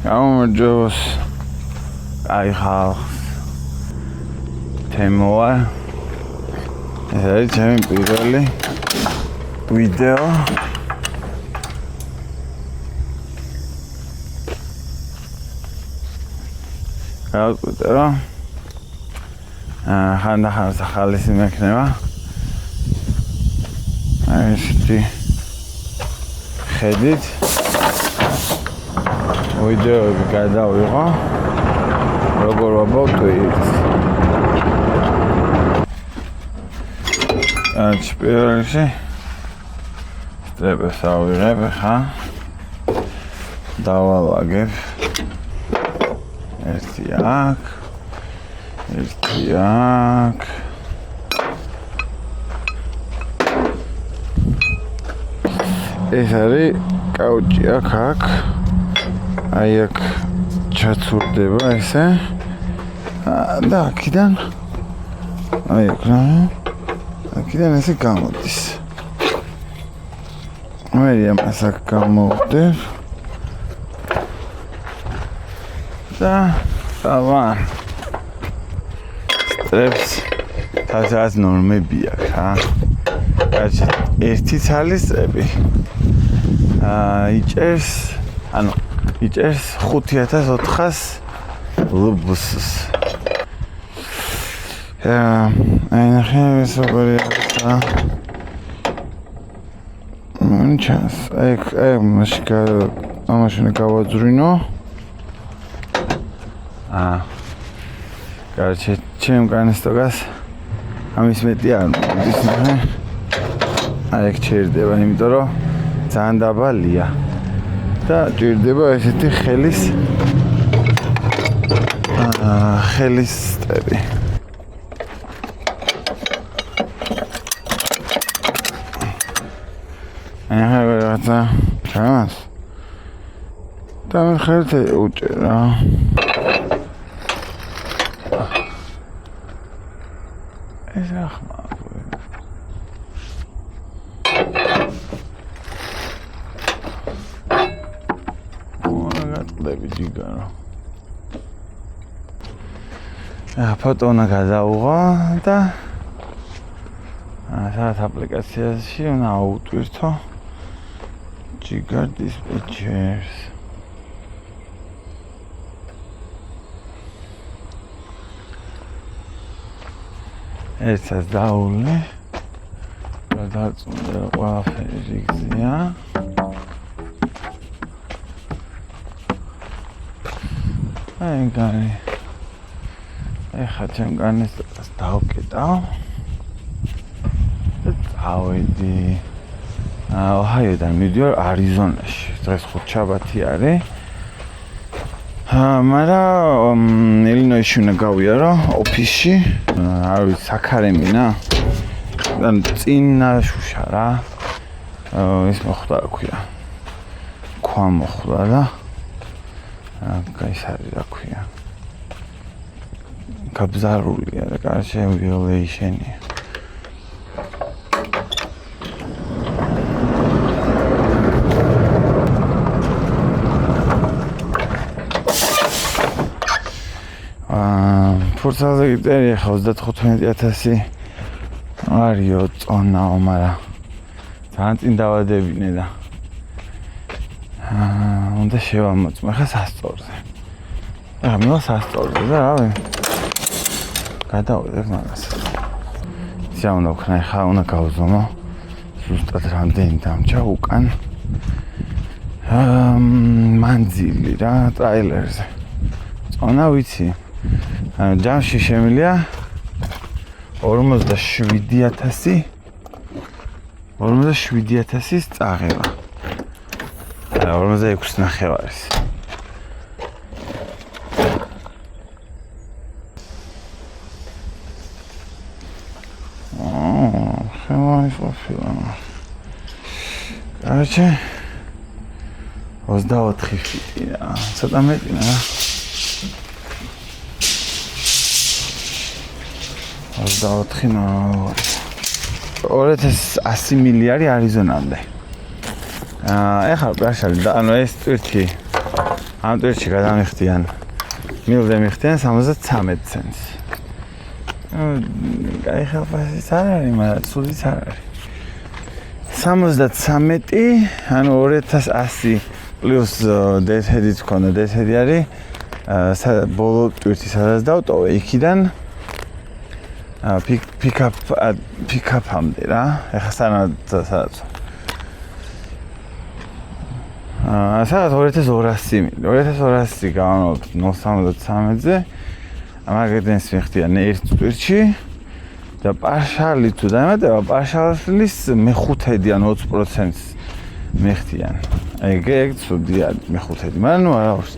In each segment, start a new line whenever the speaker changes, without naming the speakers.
გამარჯოს აი ხალხს თემოა ეს არის ჩემი პირველი ვიდეო გავუკვირდე რომ ხანდახან სახალისი მექნება ესეთი ხედით ვიდეოები გადავიღო როგორ ვაბავტვით პირველში სტრეპებს ავიღებ ხა დავალაგებ ერთი აქ ერთი აქ ეს არის კაუჭი აქ აი აქ ჩაცურდება ესე და აქედან აი აქედან ესე გამოდის მე ამას აქ გამოვდებ და ავარ სტრეპს თასას ნორმები აქვს რა ერთი ცალის სტრეპი იჭერს ანუ იჭერს 5400 ლუბუსს აი ნახე ეს როგორია ჩანს აი ამაში გავაძვრინო კარჩე ჩემ განსტოგას ამის მეტი არ მოდის ნახე აი ეგ ჩერდება იმიტომ რომ ძალიან დაბალია და ჭირდება ესეთი ხელის სტრეპი აი რაღაცა ჩანს და მე ხელით უჭერა ეს რა ხმა გატყდები ჯიგარო ფოტონა გადავუღო და სადაც აპლიკაციაში უნდა აუტვირთო ჯიგარ დისპეჩერს ერთსაც დაულე და დაწუნდა ყველაფერი რიგზია აი გარი ეხლა ჩემ განსტობას დავკეტავ და წავედი ოჰაიოდან მივიდივარ არიზონაში დღეს ხუთშაბათი არის მაგრამ ილინოისში უნდა გავიარო ოფისში არ ვიცი საქარემინა და წინა შუშა რა ეს მოხდა რა ქვია ქვა მოხდა და ეს არის რა ქვია გაბზარულია და კარჩე ვიოლეიშენია ფურცალზე გიტერი ახლა 35,000 არიო წონაო მაგრამ ძალიან წინ დავადებინე და უნდა შევამოწმე ხა სასწორზე ახლა მე სასწორზე და რავი გადავიდე მაგას ისა უნდა ვქნა ხა უნდა გავზომო ზუსტად რამდენი დამჭა უკან მანძილი რა ტრაილერზე წონა ვიცი ჯამში შემილია 47,000 წაღება 46 ნახევარის კარჩე 24 ფიტი რა ცოტა მეტია რა 2100 მილიარდი არიზონამდე ეხლა პრაშალი და ანუ ეს ტვირთი ამ ტვირთში გადამიხდიან მილზე მიხდიან 73 ცენტს. კაი ხელფასიც არ არის, მაგრამ ცუდიც არ არის. 73, ანუ 2100 პლუს დეთედიც ქონდა, დეთედი არის ბოლო ტვირთი სადაც დავტოვე, იქიდან pick-up-ამდე რა, ეხლა სადაც 2200 გავანოთ 073-ზე, მაგედენს მიხდიან ერთ ტვირთში და პარშალი თუ დაემატება, პარშალის მე-5 ან 20%-ს მიხდიან. ეგ ცუდია მე-5, მაგრამ ნუ არა აქვს.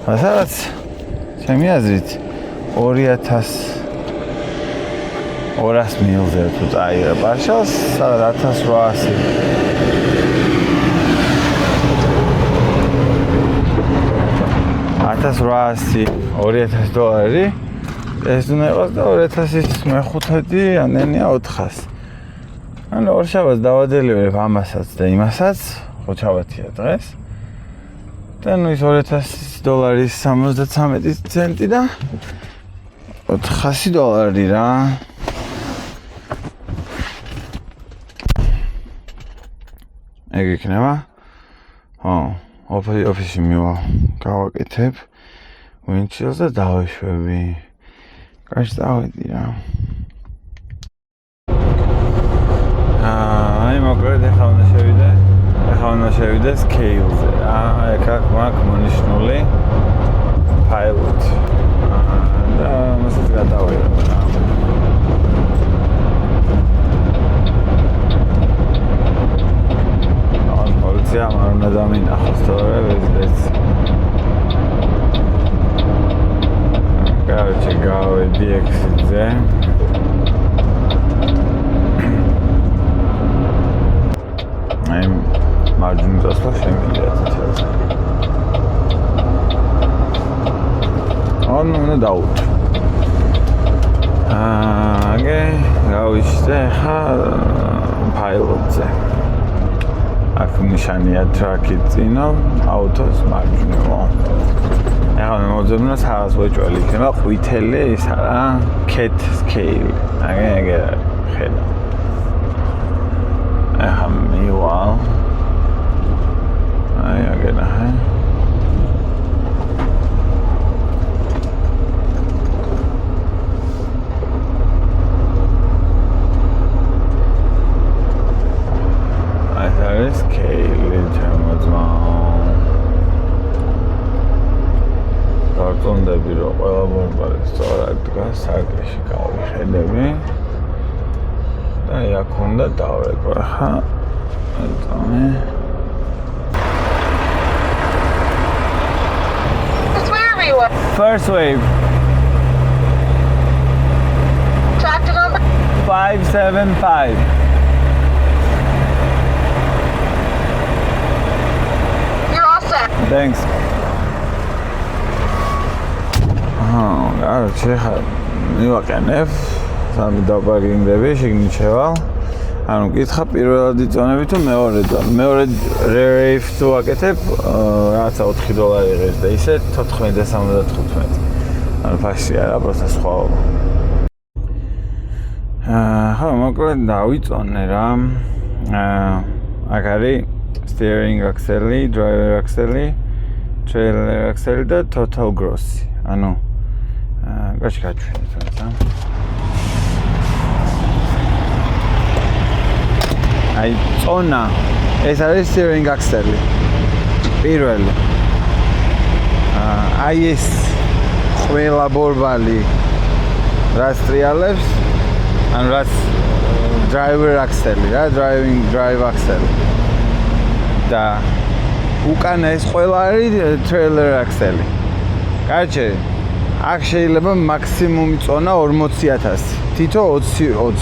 სადაც ჩემი აზრით 2200 მილზე თუ წაიღე პარშალს, სადაც 1800 $2000 ეს უნდა იყოს და 2000-ის მე-5 ანენია 400. ანუ ორ შაბათს დავადელივრებ ამასაც და იმასაც, ხოჩავათია დღეს. და ნუ ის $2000 $73 ცენტი და $400 რა. ეგ იქნება. ოფისში მივა გავაკეთებ. ვინჩილს და დავეშვები. კაშ დავედი რა. აი მოკლედ ეხლა უნდა შევიდე scale-ზე. აქ მაქვს მონიშნული pilot. და მასაც გადავიღებ რა. პოლიცია არ უნდა დამინახოს თორე ეს Короче, გავედი exit-ზე. აი მარჯვნივ წასვლა შემიძლია თითქოს. უნდა დავუთ. გავიშte ხა pilot-ზე. აქ ნიშანია track-ი წინო, აუთოს მარჯვნივ. ახლა მოძებნა სადაც ვეჭველი იქნება ყვითელი ის არა cat scale აგე ხედა ახლა მივალ აი აგე ნახე აი ეს scale ჩამოძმა გაწონდები რომ ყველა მომბალი სწორად დგას საკეში გავიხედები და აქ უნდა დავრეკო ხა ეტომე First wave Tractor number 575 You're all set Thanks Короче, მივაყენებ სამი დაპარკინგდები, შიგნით შევალ. ანუ მკითხა პირველად იწონები თუ მეორე რეიფ თუ აკეთებ, რაღაცა $4 იღებს და ისე 14.75. ანუ ფასი არა, просто სხვაობა. ხო, მოკლედ დავიწონე რა. აქ არის steering axle-ი, driver axle-ი, trailer axle-ი და total gross-ი. ანუ კაჩი გაჩვენეთ რა. აი წონა ეს არის steering axle-ი. პირველი. აი ეს ყველა ბორბალი რაც ტრიალებს, ანუ რაც driver axle-ი რა, drive axle-ი. და უკანა ეს ყველა არის trailer axle-ი. კაჩი აქ შეიძლება მაქსიმუმი წონა 40000, თითო 20.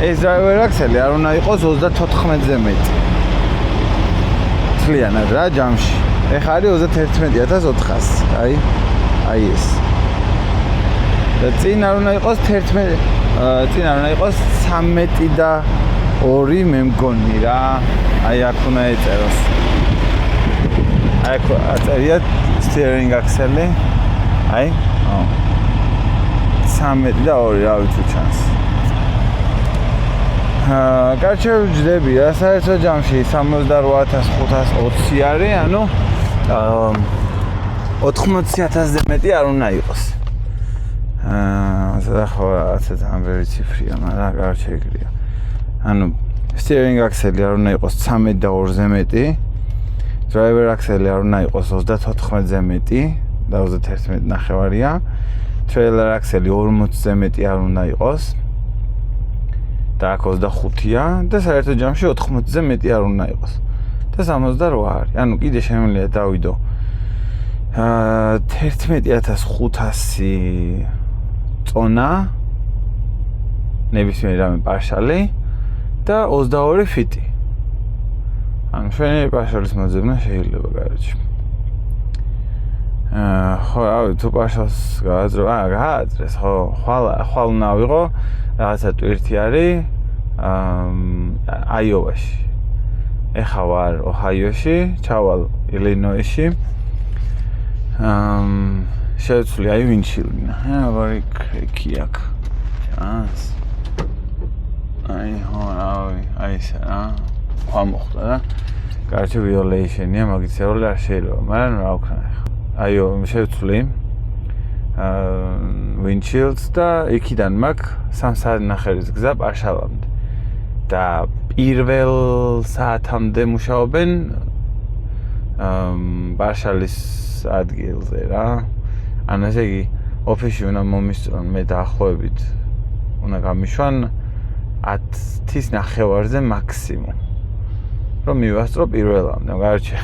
ეს driver axle-ი არ უნდა იყოს 34-ზე მეტი. თლიანად რა ჯამში. ეხლა არის 31400. აი ეს. და წინ არ უნდა იყოს 11, წინ არ უნდა იყოს 13 და 2 მე მგონი რა. აი აქ უნდა ეწეროს. აი აწერია steering axle-ი. აი, 13 და 2 რა ვიცი ჩანს. გარჩევ ჯდები რა საერთო ჯამში 68520 არის, ანუ 80000-ზე მეტი არ უნდა იყოს. და ხო რაღაცა ძალიან ბევრი ციფრია, მაგრამ არ შეგვიძლია. ანუ steering axle-ი არ უნდა იყოს 13 და 2-ზე მეტი. driver axle-ი არ უნდა იყოს 34-ზე მეტი და 31 ნახევარია. trailer axle-ი 40-ზე მეტი არ უნდა იყოს. და აქ 25-ია და საერთო ჯამში 80-ზე მეტი არ უნდა იყოს. და 68 არის. ანუ კიდე შემიძლია დავიდო 11500 წონა ნებისმიერ რამე პარშალი და 22 ფიტი. ანუ ჩვენი პარშალის მოძებნა შეიძლება გარეთში. ხო, რავი, თუ პარშალს გააძრო, გააძრეს, ხო, ხვალ უნდა ვიყო, რაღაცა ტვირთი არის აიოვაში. ეხა ვარ ოჰაიოში, ჩავალ ილინოისში. შევცვლი აი ვინჩილდნა. აბარი კრიკი აქ. ჩანს. აი ხო, აი ეს რა. ხვა მოხდა რა. კარჩი ვიოლეიშენია, მაგის როლი არ შეიძლება, მაგრამ რა ვქნა ახლა. აიო, შევცვლი. ვინჩილდს და იქიდან მაქვს 3 საათი ნახევრის გზა პარშალამდე. და პირველ საათამდე მუშაობენ პარშალის ადგილზე რა. ანუ ესე იგი ოფისში უნდა მომისწრონ მე დაახლოებით უნდა გამიშვან 10-ის ნახევარზე მაქსიმუმ. რომ მივასწრო პირველამდე, გარჩე.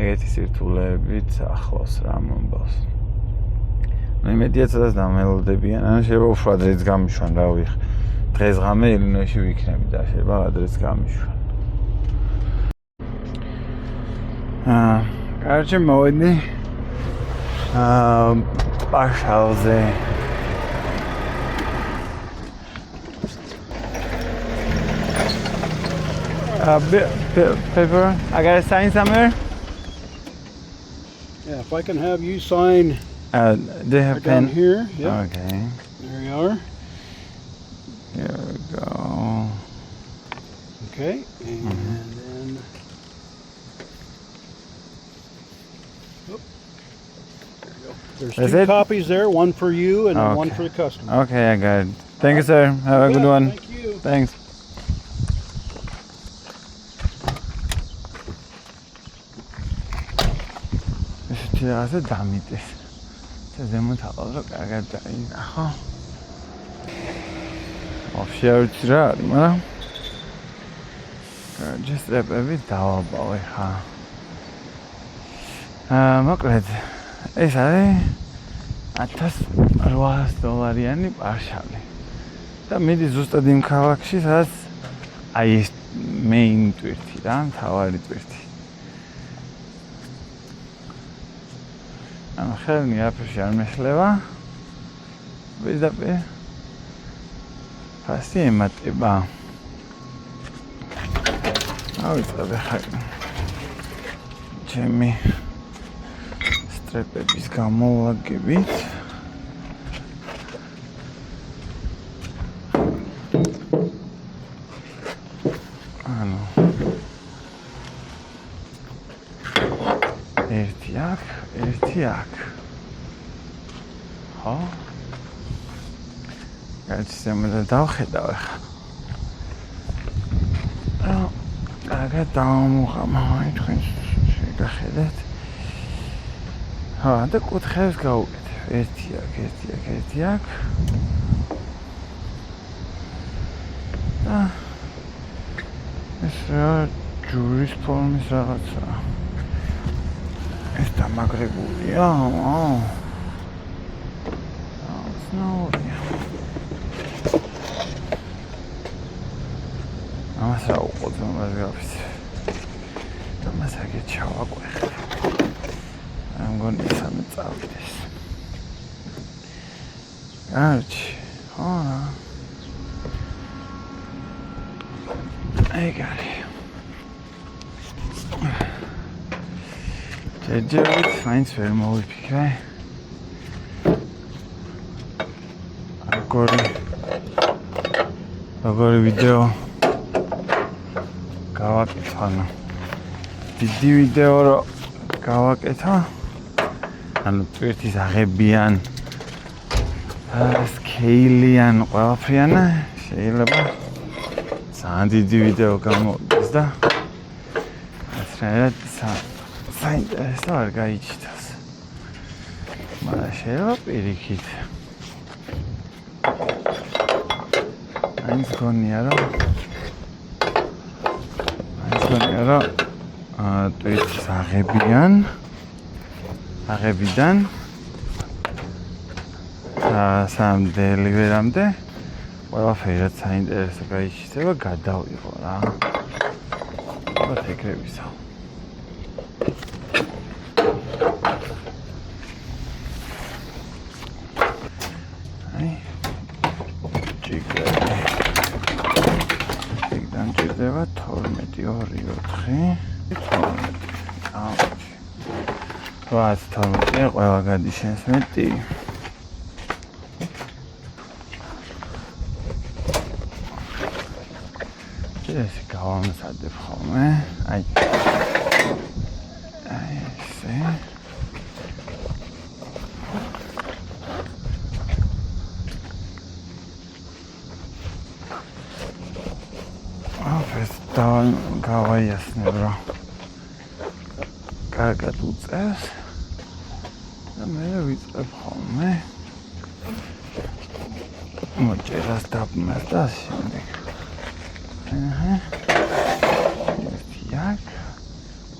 ეგეთი სირთულეებით ახლოს რა მომბავს. მე მედიაცადაც დამელოდებიან, ანუ შეიძლება უშუალოდ დღეს გამიშვან, რა ვიხ. დღეს ღამე ილინოისში ვიქნები და შეიძლება ადრეს გამიშვან. გარჩე მოვედი პარშალზე. Paper, I gotta sign somewhere?
Yeah, if I can have you sign
Do you have a pen?
down here. Yeah,
Okay.
there you are.
Here we go.
Okay, and then there's
That's
2
it?
copies there, one for you and then one
Okay.
for the customer.
Okay, I got it. Thank you, sir. Have a good
Yeah,
one.
Thank you.
Thanks. ესეთი რაღაცა დამიტეს. ზემოთ აყავ რა კარგად დაინახო. Вообще არ ვიცი რა არის, მაგრამ ჯესტრეპები დავაბავე ხა. მოკლედ ეს არის $1800 პარშალი. და მიდი ზუსტად იმ ქალაქში, სადაც აი ეს main ტვირთი რა, მთავარი ტვირთი. ანუ ხელნი აფერში არ მეხლება. პირდაპირ ფასი ემატება. ავიწყებ ხა ჩემი სტრეპების გამოვაგებით. ანუ ერთი აქ, ერთი აქ. ხო? გაიცემოდა დავხედავ ახლა. კარგად დავამოღამავ თქვენ შეგახედეთ. და კუთხეებს გავუკეთებ. ერთი აქ, ერთი აქ, ერთი აქ. და ეს რა ჯურის ფორმის რაღაცა. ეს დამაგრებულია. ცნაურია. ამას რა უყოთ მომას გავიცი. ამას აგეთ ჩავაყვეხე. ამ გონი სამი წავიდეს. გარჩი. ხო რა. ეგარი. შეჯერით, მაინც ვერ მოვიფიქრე. როგორი ვიდეო გავაკეთე, ანუ დიდი ვიდეო რო გავაკეთე, ანუ ტვირთის აღებიან სკეილიან ყველაფრიანა შეიძლება ძალიან დიდი ვიდეო გამოვიდეს და ასრაერად საინტერესო არ გაიჩნდეს. მაგრამ შეიძლება პირიქით. მაინც გონია რომ ტვირთის აღებიდან სამდელი ვერამდე ყველაფერი რაც საინტერესო გაიჩნდება გადავიღო რა. ალბათ ეგრევისა. აი ჭიგრები. იქიდან ჭირდება 12, 2, 4, 12. აუჩი. 12 ყველა გადის შენს მეტი. ესე გავამზადებ ხოლმე. აი ესე. ეს გავაიასნებ რა. კარგად უწევს. და მე ვიწყებ ხოლმე. მოჭერას დაბმას და შემდეგ. Jak?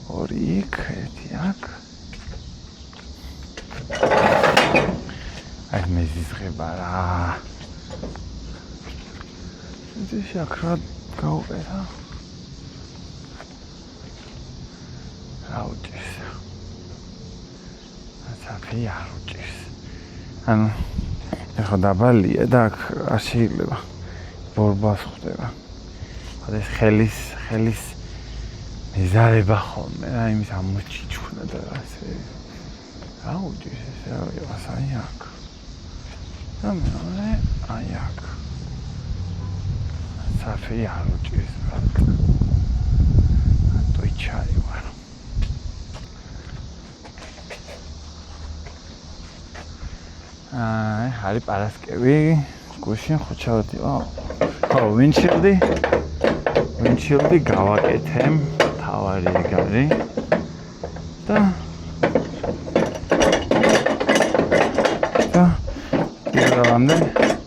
Orik, jak? Aj me zizreba რა. ეს აკრად გავყერა. რა უჭირს? აცაფი არ უჭირს. ანუ ეხლა დაბალია და აქ არ შეიძლება ბორბას ხვდება. ეს ხელის მეზარება ხოლმე რა იმის ამოჩიჩქნა და ასე რა უჭირს ეს რა იყოს აი აქ და მეორე აი აქ საფი არ უჭირს რა ტოიჩარი ვარ აი ხარი პარასკევი გუშინ ხუჩავდი ო ვინჩილდი გავაკეთე თავარი გარი და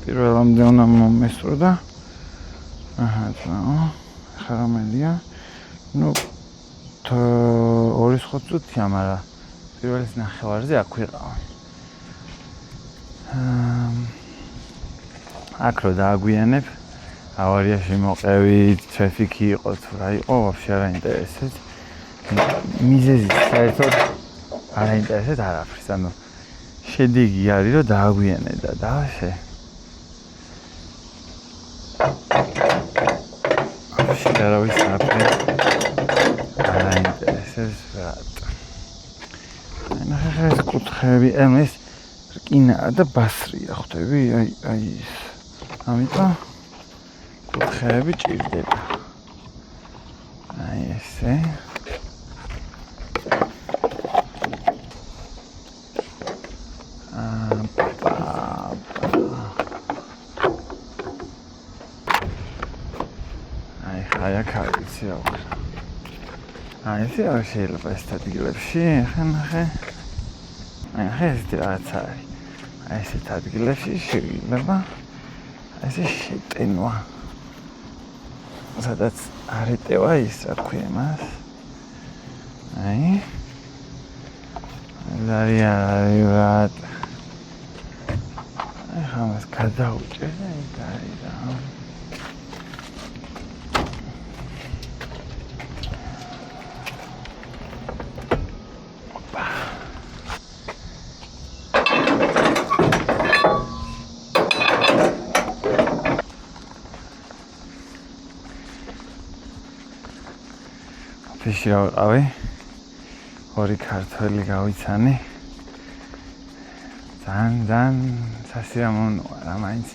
პირველამდე უნდა მომესწრო და ხარამელია ნუ 2 წუთია, მაგრამ პირველის ნახევარზე აქ ვიყავ. აქ რო დააგვიანებ ავარიაში მოყევით, ტრაფიკი იყო თუ რა იყო, ვაფშე არ აინტერესებს. მიზეზი საერთოდ არ აინტერესებს არაფერს, ანუ შედეგი არის რომ დააგვიანე და დავაშე. ვაფშე არავის არაფერი არ აინტერესებს რატო. ეს კუთხეები, ეს რკინაა და ბასრია ხვდები, აი ეს. ამიტომ კუთხეები ჭირდება. აი ესე. აი ხაია კარიცი აქვს. აი ესე არ შეიძლება ეს ადგილებში, ხა ნახე. აი ეს რაღაც არის. აი ესეთ ადგილებში შეიძლება ესე შეტენვა. სადაც არეტევა ის, რა ქვია მას. აი. ლარიარად. აი ხამას გადაუჭე და იქ არის რა. ფიში რა ვიყავი? ორი ქართველი გავიცანი. ძალიან სასიამოვნოა რა მაინც.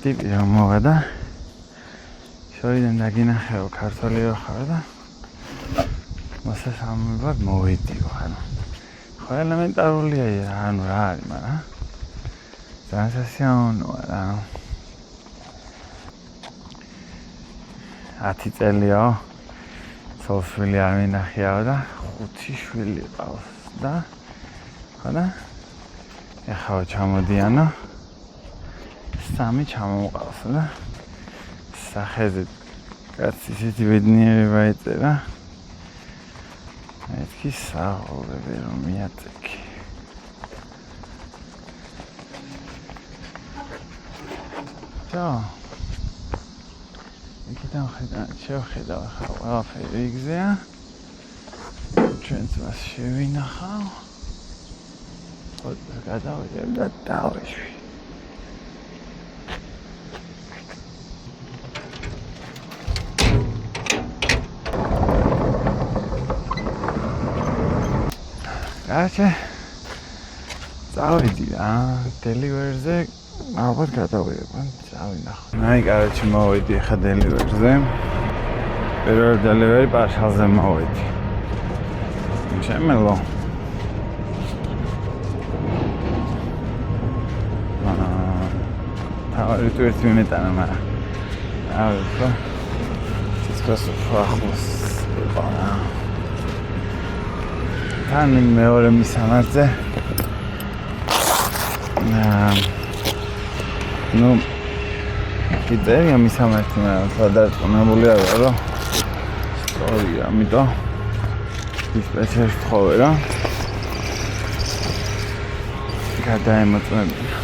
ტიპი რომ მოვა და შორიდან დაგინახეო ქართველი რო ხარ და მოსასალმებლად მოვედიო, ანუ ხო ელემენტარულია ანუ რა არის, მაგრამ ძალიან სასიამოვნოა რა. 10 წელიაო ცოლ-შვილი არ მინახიაო და 5 შვილი ყავს და ხო და ეხლა ჩამოდიანო 3 ჩამოვყავს და სახეზე კაცი ისეთი ბედნიერება ეწერა. მეთქი საუბრები რომ მიაწეკი. ჩაო. იქიდან შევხედავ ხა ყველაფერი იგზეა. ჩვენც მას შევინახავ. ხოთა გადავიდე და დავეშვი. Gotcha. წავიდი რა, დელივერზე ალბათ გადავიღებ, წავინახო. აი, კაროჩი მოვედი ხა დელივერზე. პირველ დელივერი პარშალზე მოვედი. შემელო. თავი თუ მეტანა, მაგრამ აი, ხო. ცისკას ახლოს იყავ. თან მეორე მისამართზე ну კიდევ მისამართი მაგრამ სადარწმუნებული არ ვარ რომ სწორია, ამიტომ დისპეჩერს ვთხოვე რა გადაემოწმებინა.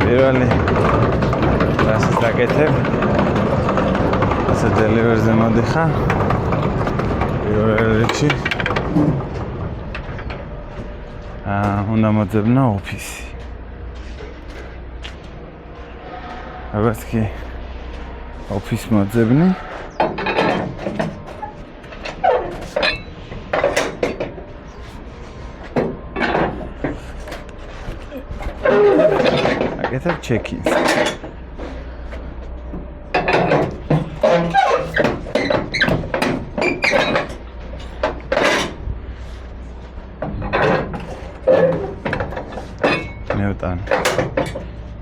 პირველი რასაც დაკეთებ ასე დელივერზე მოდიხარ პირველ რიგში უნდა მოძებნა ოფისი როგორც კი ოფისს მოძებნი აკეთებ ჩეკინს.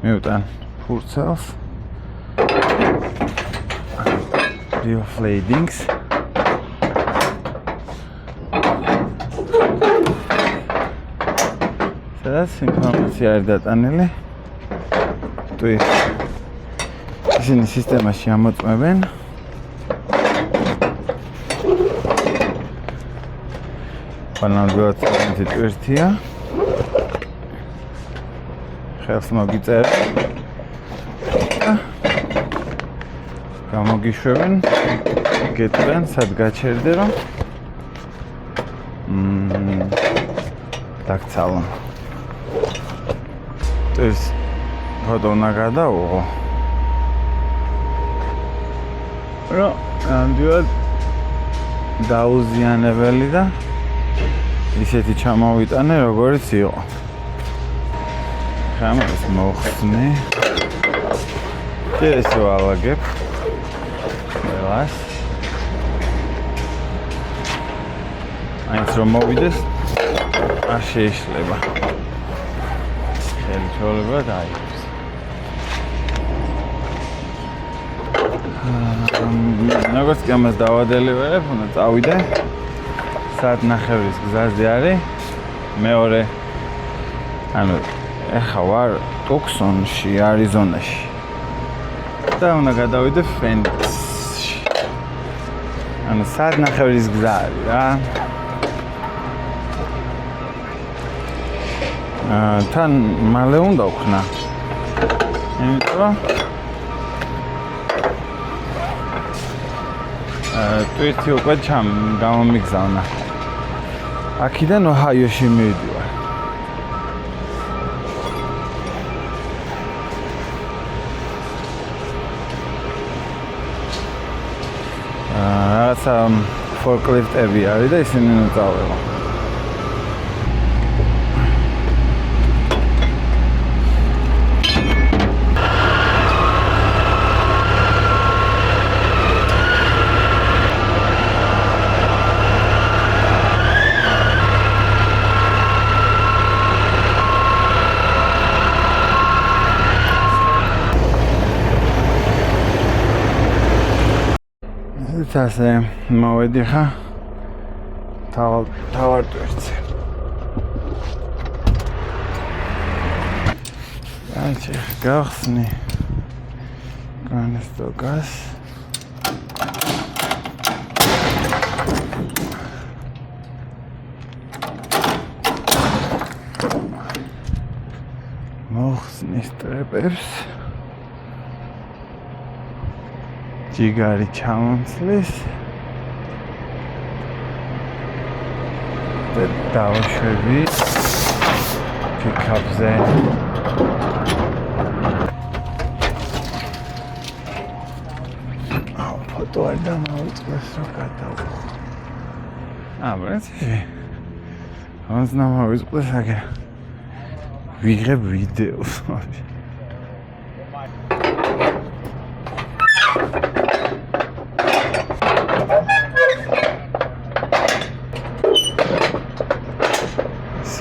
მევტან ფურცელს refladings სადაც ინფორმაცია არ დატანილი ისინი სისტემაში ამოწმებენ პანალგოთ ტვირთია ხელს მოგიწერ გამოგიშვებენ გეტყვიან სად გაჩერდე რომ დაგცალო ეს ფოტო უნდა გადავიღო რომ ამდივად დაუზიანებელი და ისეთი ჩამოვიტანე როგორც იყო ხამას მოხსნე ეს ვალაგებ ყველას აინც რომ მოვიდეს არ შეიშლება ხელი ჩაოლება დაიწყოს როგორც კი ამას დავადელივერებ უნდა წავიდე საათნახევრის გზაზე არის მეორე ანუ ეხა ვარ ტუქსონში არიზონაში და უნდა გადავიდე ფენიქსში ანუ საათნახევრის გზა არის რა თან მალე უნდა ვქნა იმიტომ ტვირთი უკვე გამომიგზავნა. აქედან ოჰაიოში მივიდივარ. რაღაცა ფორკლიფტები არის და ისინი ნუწავება. ასე მოვედი ხა თავარ ტვირთზე. აჩი გავხსნი განსტოკას. მოხსნი სტრეპებს. ჯიგარი ჩამომცლის და დავშვები პიკაპზე. ფოტო არ დამოუწყდეს რომ გადავხო. ბრეცი. ამას დამოუწყდეს აგე. ვიღებ ვიდეოს.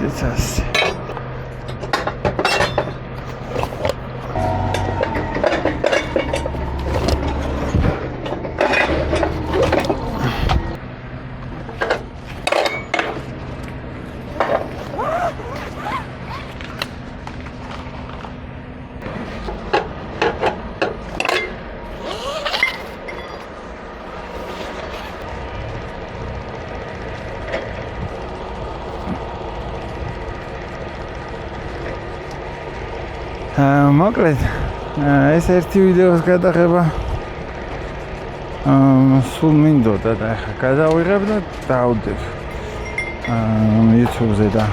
Сейчас. მოკლედ ეს ერთი ვიდეოს გადაღება სულ მინდოდა და ახლა გადავიღებ და დავდებ YouTube-ზე და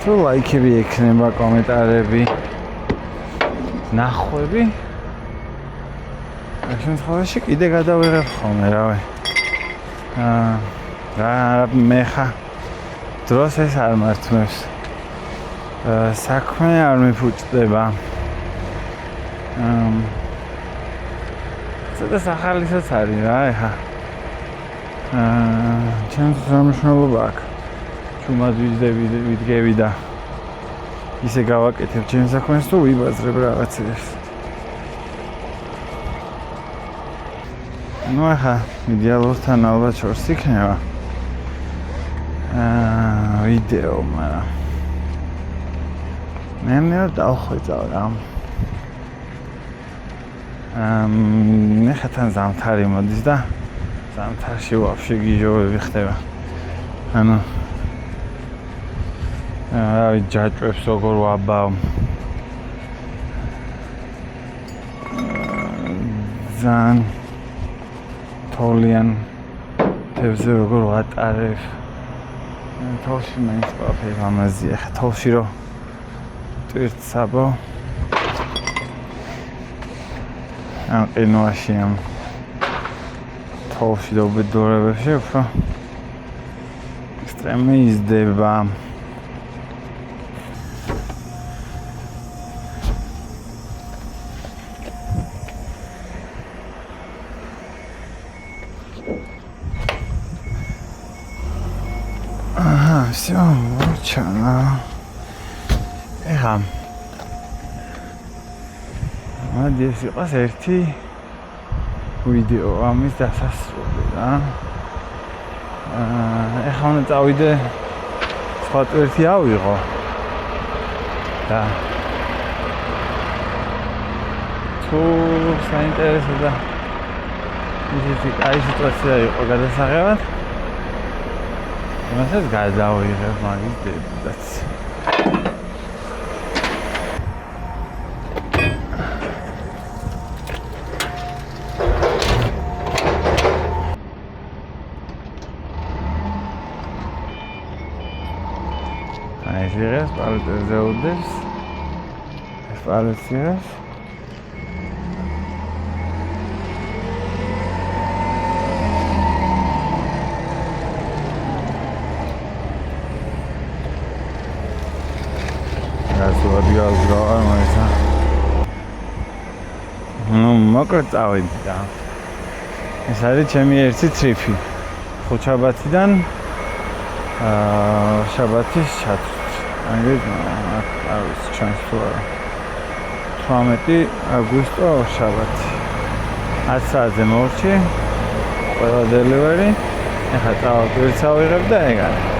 თუ ლაიქები ექნება, კომენტარები, ნახვები ამ შემთხვევაში კიდე გადავიღებ ხოლმე რავი. მე ხა დროს ეს არ მართმევს. საქმე არ მიფუჭდება. ცოტა სახალისოც არის რა ეხა. ჩემს სამშობლოა აქვს. ჩუმად ვიდგები და ისე გავაკეთებ ჩემს საქმეს თუ ვიბაზრებ რაღაცებს. ნუ ახლა იდეალურთან ალბათ შორს იქნება. ვიდეო, მაგრამ მე დავხვეწავ რა. ნახათან ზამთარი მოდის და ზამთარში ვაფშე გიჟობები ხდება. ანუ რავი ჯაჭვებს როგორ ვაბავ. ზან თოლიან თევზე როგორ ვატარებ. თოლში მაინც ყველაფერი ამაზია. ხა თოლში რო ტვირთსაბო ამ ყინვაში ამ თოლში და უბედურებებში უფრო ექსტრემი იზრდება. Всё, молчано. ეხა მოდი ეს იყოს ერთი ვიდეო ამის დასასრული რა. ეხა უნდა წავიდე სხვა ტვირთი ავიღო და თუ საინტერესო და ისეთი კაი სიტუაცია იყო გადასაღებად იმასაც გადავიღებ მაგის დებუდაც. იღებს, პალეტზე უდევს. ეს პალეტს იღებს. გასულად გავზრავა მაგაცა. ნუ მოკლედ წავედი და ეს არის ჩემი ერთი ტრიფი. ხუთშაბათიდან შაბათის ჩათვლით. აი არის ჩანს თუ არა. 18 აგვისტო შაბათი. 10 საათზე მოვჭი. ყველა დელივერი. ეხლა წავალ პირცა ვიღებ და ეგ არის.